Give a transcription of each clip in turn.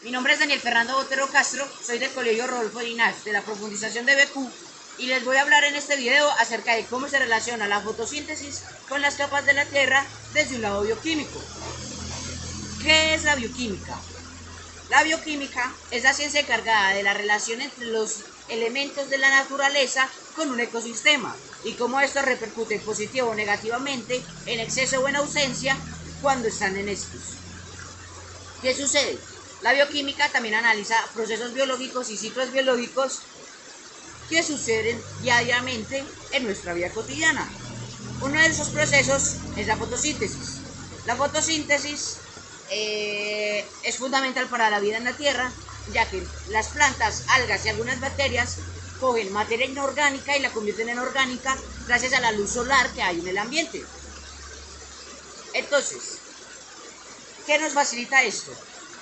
Mi nombre es Daniel Fernando Botero Castro, soy del Colegio Rodolfo Ginás de la profundización de BQ y les voy a hablar en este video acerca de cómo se relaciona la fotosíntesis con las capas de la Tierra desde un lado bioquímico. ¿Qué es la bioquímica? La bioquímica es la ciencia encargada de la relación entre los elementos de la naturaleza con un ecosistema y cómo esto repercute positivo o negativamente en exceso o en ausencia cuando están en estos. ¿Qué sucede? La bioquímica también analiza procesos biológicos y ciclos biológicos que suceden diariamente en nuestra vida cotidiana. Uno de esos procesos es la fotosíntesis. La fotosíntesis es fundamental para la vida en la Tierra, ya que las plantas, algas y algunas bacterias cogen materia inorgánica y la convierten en orgánica gracias a la luz solar que hay en el ambiente. Entonces, ¿qué nos facilita esto?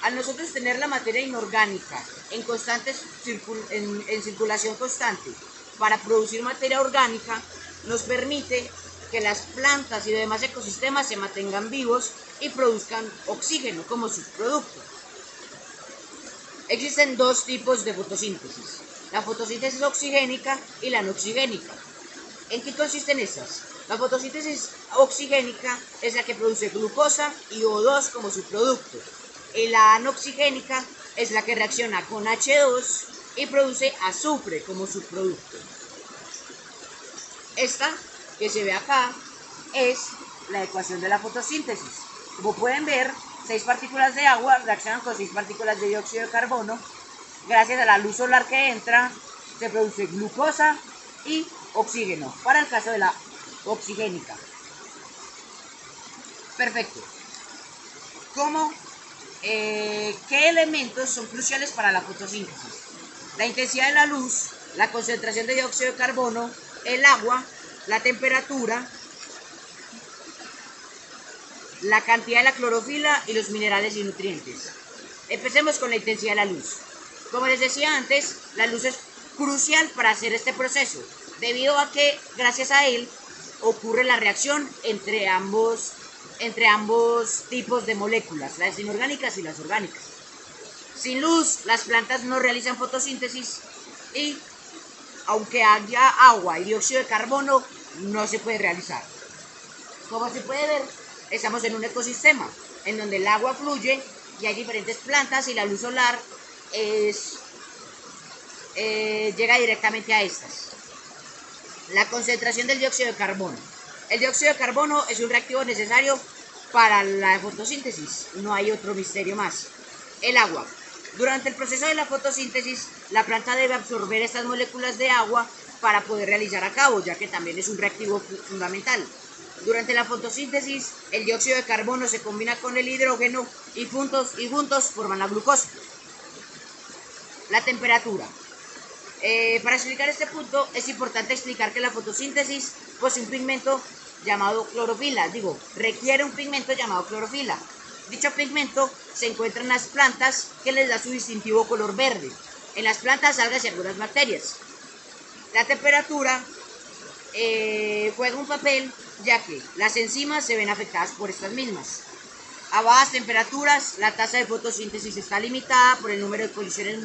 Al nosotros tener la materia inorgánica en circulación constante para producir materia orgánica, nos permite que las plantas y los demás ecosistemas se mantengan vivos y produzcan oxígeno como subproducto. Existen dos tipos de fotosíntesis, la fotosíntesis oxigénica y la anoxigénica. ¿En qué consisten estas? La fotosíntesis oxigénica es la que produce glucosa y O2 como subproducto. Y la anoxigénica es la que reacciona con H2 y produce azufre como subproducto. Esta que se ve acá es la ecuación de la fotosíntesis. Como pueden ver, 6 partículas de agua reaccionan con 6 partículas de dióxido de carbono. Gracias a la luz solar que entra, se produce glucosa y oxígeno, para el caso de la oxigénica. Perfecto. ¿Qué elementos son cruciales para la fotosíntesis? La intensidad de la luz, la concentración de dióxido de carbono, el agua, la temperatura, la cantidad de la clorofila y los minerales y nutrientes. Empecemos con la intensidad de la luz. Como les decía antes, la luz es crucial para hacer este proceso, debido a que gracias a él ocurre la reacción entre ambos tipos de moléculas, las inorgánicas y las orgánicas. Sin luz, las plantas no realizan fotosíntesis y, aunque haya agua y dióxido de carbono, no se puede realizar. Como se puede ver, estamos en un ecosistema en donde el agua fluye y hay diferentes plantas y la luz solar llega directamente a estas. La concentración del dióxido de carbono. El dióxido de carbono es un reactivo necesario para la fotosíntesis, no hay otro misterio más. El agua. Durante el proceso de la fotosíntesis, la planta debe absorber estas moléculas de agua para poder realizar a cabo, ya que también es un reactivo fundamental. Durante la fotosíntesis, el dióxido de carbono se combina con el hidrógeno y juntos forman la glucosa. La temperatura. Para explicar este punto, es importante explicar que la fotosíntesis posee un pigmento llamado clorofila, requiere un pigmento llamado clorofila. Dicho pigmento se encuentra en las plantas, que les da su distintivo color verde, en las plantas, algas y algunas bacterias. La temperatura juega un papel, ya que las enzimas se ven afectadas por estas mismas. A bajas temperaturas, la tasa de fotosíntesis está limitada por el número de colisiones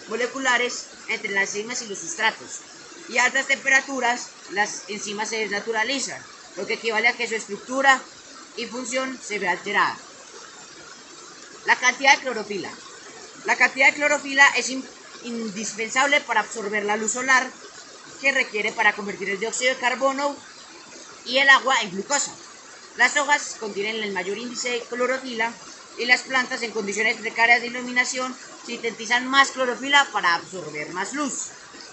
moleculares entre las enzimas y los sustratos. Y a altas temperaturas, las enzimas se desnaturalizan, lo que equivale a que su estructura y función se ve alterada. La cantidad de clorofila. La cantidad de clorofila es indispensable para absorber la luz solar que requiere para convertir el dióxido de carbono y el agua en glucosa. Las hojas contienen el mayor índice de clorofila y las plantas en condiciones precarias de iluminación sintetizan más clorofila para absorber más luz.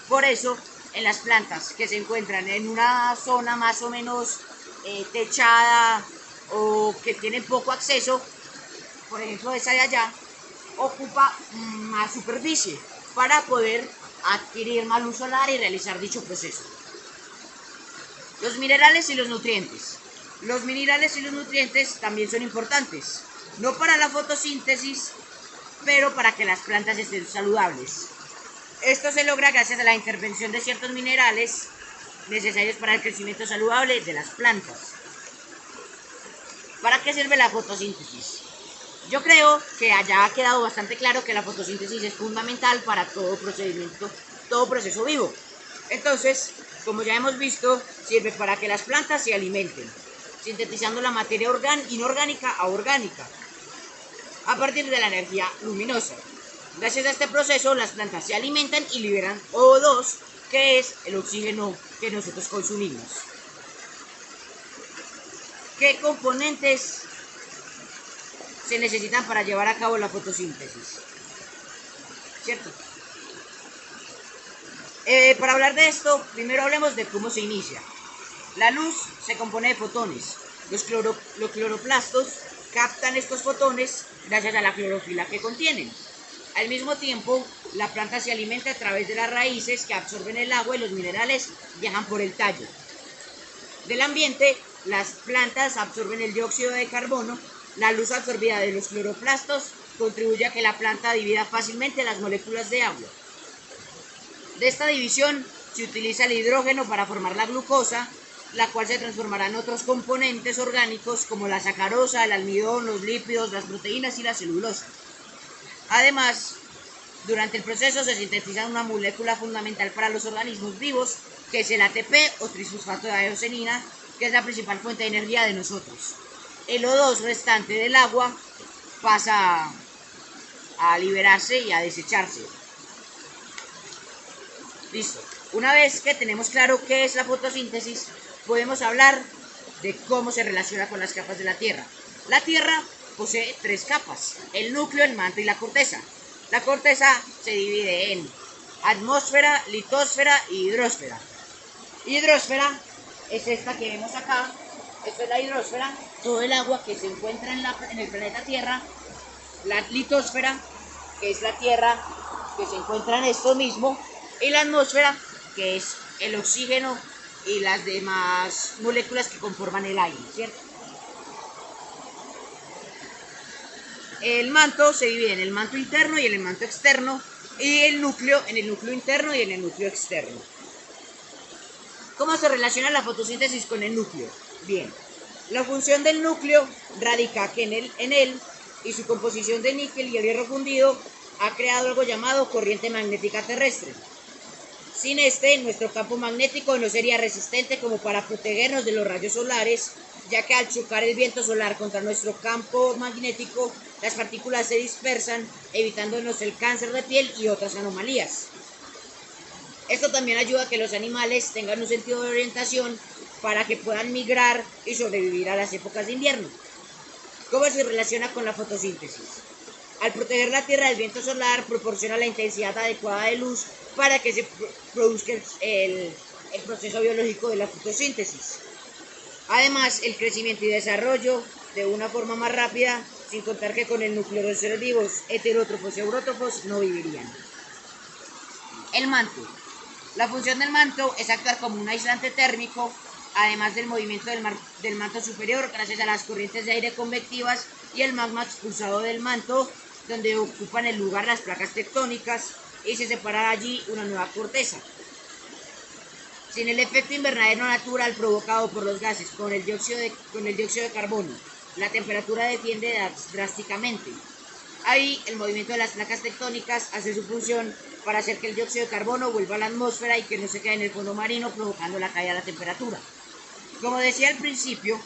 Por eso, en las plantas que se encuentran en una zona más o menos techada o que tienen poco acceso, por ejemplo esa de allá, ocupa más superficie para poder adquirir más luz solar y realizar dicho proceso. Los minerales y los nutrientes. Los minerales y los nutrientes también son importantes, no para la fotosíntesis, pero para que las plantas estén saludables. Esto se logra gracias a la intervención de ciertos minerales necesarios para el crecimiento saludable de las plantas. ¿Para qué sirve la fotosíntesis? Yo creo que allá ha quedado bastante claro que la fotosíntesis es fundamental para todo procedimiento, todo proceso vivo. Entonces, como ya hemos visto, sirve para que las plantas se alimenten, sintetizando la materia inorgánica a orgánica, a partir de la energía luminosa. Gracias a este proceso, las plantas se alimentan y liberan O2, que es el oxígeno que nosotros consumimos. ¿Qué componentes se necesitan para llevar a cabo la fotosíntesis? ¿Cierto? Para hablar de esto, primero hablemos de cómo se inicia. La luz se compone de fotones. Los cloroplastos captan estos fotones gracias a la clorofila que contienen. Al mismo tiempo, la planta se alimenta a través de las raíces que absorben el agua y los minerales viajan por el tallo. Del ambiente, las plantas absorben el dióxido de carbono. La luz absorbida de los cloroplastos contribuye a que la planta divida fácilmente las moléculas de agua. De esta división se utiliza el hidrógeno para formar la glucosa, la cual se transformará en otros componentes orgánicos como la sacarosa, el almidón, los lípidos, las proteínas y la celulosa. Además, durante el proceso se sintetiza una molécula fundamental para los organismos vivos, que es el ATP o trisfosfato de adeosenina, que es la principal fuente de energía de nosotros. El O2 restante del agua pasa a liberarse y a desecharse. Listo. Una vez que tenemos claro qué es la fotosíntesis, podemos hablar de cómo se relaciona con las capas de la Tierra. La Tierra posee 3 capas: el núcleo, el manto y la corteza. La corteza se divide en atmósfera, litosfera y hidrosfera. Hidrosfera es esta que vemos acá. Esto es la hidrosfera, todo el agua que se encuentra en el planeta Tierra. La litosfera, que es la tierra que se encuentra en esto mismo. Y la atmósfera, que es el oxígeno y las demás moléculas que conforman el aire, ¿cierto? El manto se divide en el manto interno y en el manto externo, y el núcleo en el núcleo interno y en el núcleo externo. ¿Cómo se relaciona la fotosíntesis con el núcleo? Bien, la función del núcleo radica que en él y su composición de níquel y el hierro fundido ha creado algo llamado corriente magnética terrestre. Sin este, nuestro campo magnético no sería resistente como para protegernos de los rayos solares, ya que al chocar el viento solar contra nuestro campo magnético, las partículas se dispersan, evitándonos el cáncer de piel y otras anomalías. Esto también ayuda a que los animales tengan un sentido de orientación para que puedan migrar y sobrevivir a las épocas de invierno. ¿Cómo se relaciona con la fotosíntesis? Al proteger la Tierra del viento solar, proporciona la intensidad adecuada de luz para que se produzca el proceso biológico de la fotosíntesis. Además, el crecimiento y desarrollo de una forma más rápida, sin contar que con el núcleo de los seres vivos, heterótrofos y eurótrofos, no vivirían. El manto. La función del manto es actuar como un aislante térmico, además del movimiento del manto superior, gracias a las corrientes de aire convectivas y el magma expulsado del manto, donde ocupan el lugar las placas tectónicas, y se separa allí una nueva corteza. Sin el efecto invernadero natural provocado por los gases con el dióxido de carbono, la temperatura desciende drásticamente. Ahí el movimiento de las placas tectónicas hace su función para hacer que el dióxido de carbono vuelva a la atmósfera y que no se quede en el fondo marino, provocando la caída de la temperatura. Como decía al principio,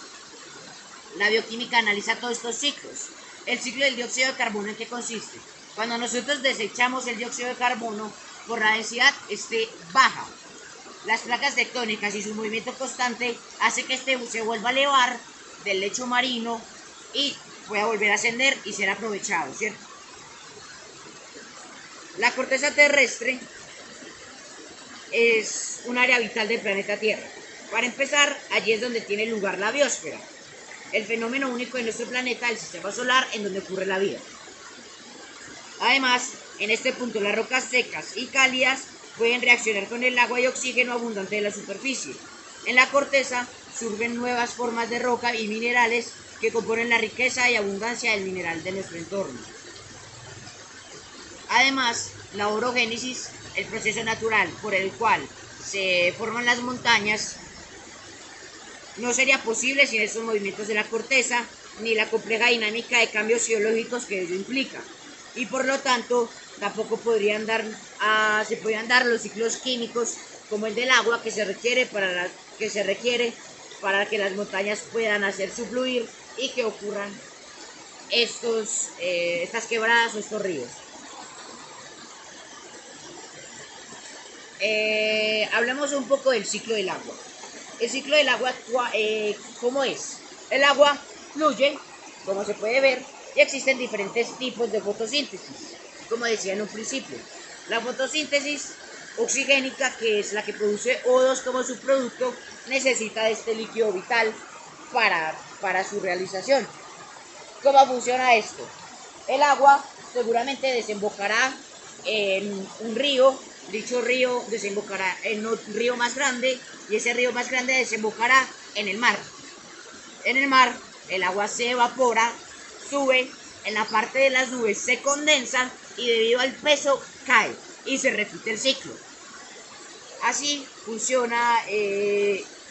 la bioquímica analiza todos estos ciclos. El ciclo del dióxido de carbono, ¿en qué consiste? Cuando nosotros desechamos el dióxido de carbono, por la densidad baja. Las placas tectónicas y su movimiento constante hace que se vuelva a elevar del lecho marino y pueda volver a ascender y ser aprovechado, ¿cierto? La corteza terrestre es un área vital del planeta Tierra. Para empezar, allí es donde tiene lugar la biosfera, el fenómeno único de nuestro planeta, el sistema solar, en donde ocurre la vida. Además, en este punto las rocas secas y cálidas pueden reaccionar con el agua y oxígeno abundante de la superficie. En la corteza surgen nuevas formas de roca y minerales que componen la riqueza y abundancia del mineral de nuestro entorno. Además, la orogénesis, el proceso natural por el cual se forman las montañas, no sería posible sin estos movimientos de la corteza, ni la compleja dinámica de cambios geológicos que ello implica. Y por lo tanto, tampoco se podrían dar los ciclos químicos como el del agua que se requiere para que las montañas puedan hacerse fluir y que ocurran estas quebradas o estos ríos. Hablemos un poco del ciclo del agua. El ciclo del agua, ¿cómo es? El agua fluye, como se puede ver, y existen diferentes tipos de fotosíntesis, como decía en un principio. La fotosíntesis oxigénica, que es la que produce O2 como subproducto, necesita de este líquido vital para su realización. ¿Cómo funciona esto? El agua seguramente desembocará en un río, dicho río desembocará en un río más grande y ese río más grande desembocará en el mar. En el mar el agua se evapora, sube, en la parte de las nubes se condensa y debido al peso cae y se repite el ciclo. Así funciona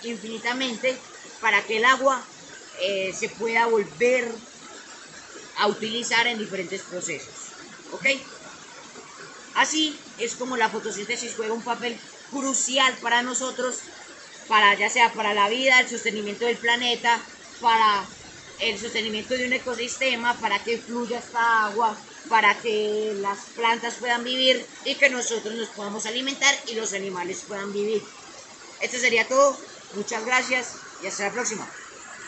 infinitamente para que el agua se pueda volver a utilizar en diferentes procesos. ¿Ok? Así es como la fotosíntesis juega un papel crucial para nosotros, ya sea para la vida, el sostenimiento del planeta, para el sostenimiento de un ecosistema, para que fluya esta agua, para que las plantas puedan vivir y que nosotros nos podamos alimentar y los animales puedan vivir. Esto sería todo. Muchas gracias y hasta la próxima.